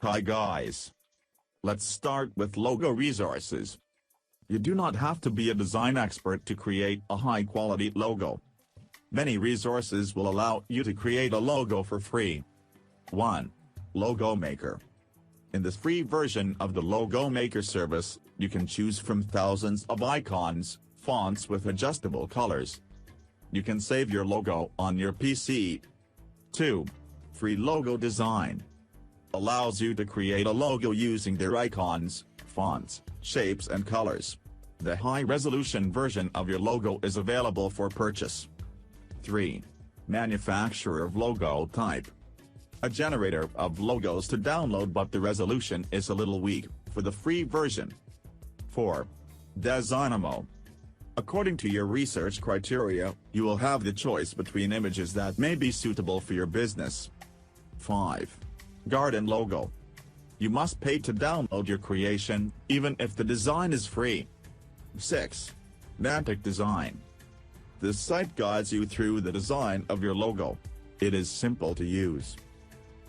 Hi guys. Let's start with logo resources. You do not have to be a design expert to create a high-quality logo. Many resources will allow you to create a logo for free. 1. Logo Maker. In this free version of the Logo Maker service, you can choose from thousands of icons, fonts with adjustable colors. You can save your logo on your PC. 2. Free Logo Design. Allows you to create a logo using their icons, fonts, shapes and colors. The high-resolution version of your logo is available for purchase. 3. Manufacturer of Logo Type. A generator of logos to download, but the resolution is a little weak for the free version. 4. Designamo. According to your research criteria, you will have the choice between images that may be suitable for your business. 5. Garden Logo. You must pay to download your creation, even if the design is free. 6. Mantic Design. This site guides you through the design of your logo. It is simple to use.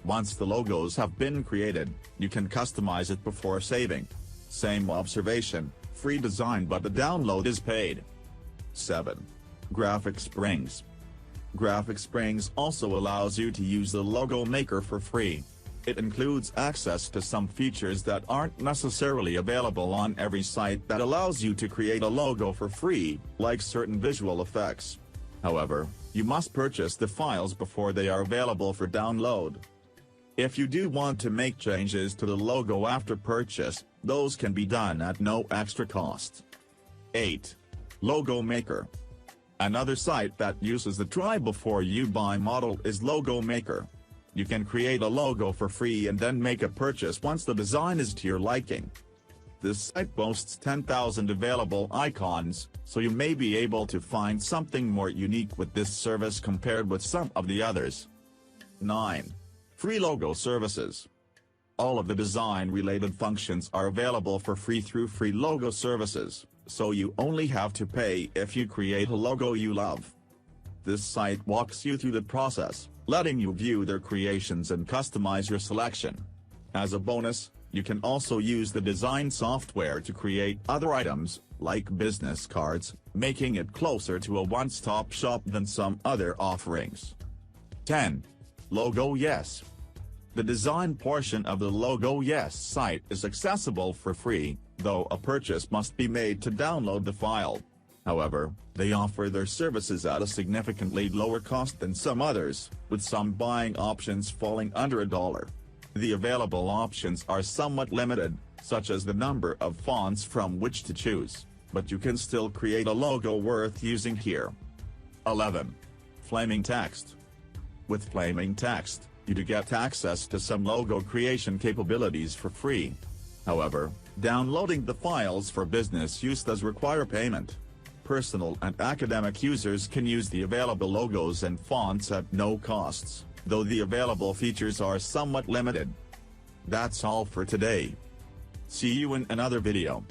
Once the logos have been created, you can customize it before saving. Same observation, free design but the download is paid. 7. Graphic Springs. Graphic Springs also allows you to use the Logo Maker for free. It includes access to some features that aren't necessarily available on every site that allows you to create a logo for free, like certain visual effects. However, you must purchase the files before they are available for download. If you do want to make changes to the logo after purchase, those can be done at no extra cost. 8. Logo Maker. Another site that uses the try before you buy model is Logo Maker. You can create a logo for free and then make a purchase once the design is to your liking. This site boasts 10,000 available icons, so you may be able to find something more unique with this service compared with some of the others. 9. Free Logo Services. All of the design-related functions are available for free through Free Logo Services, so you only have to pay if you create a logo you love. This site walks you through the process, letting you view their creations and customize your selection. As a bonus, you can also use the design software to create other items, like business cards, making it closer to a one-stop shop than some other offerings. 10. Logo Yes. The design portion of the Logo Yes site is accessible for free, though a purchase must be made to download the file. However, they offer their services at a significantly lower cost than some others, with some buying options falling under $1. The available options are somewhat limited, such as the number of fonts from which to choose, but you can still create a logo worth using here. 11. Flaming Text. With Flaming Text, you do get access to some logo creation capabilities for free. However, downloading the files for business use does require payment. Personal and academic users can use the available logos and fonts at no costs, though the available features are somewhat limited. That's all for today. See you in another video.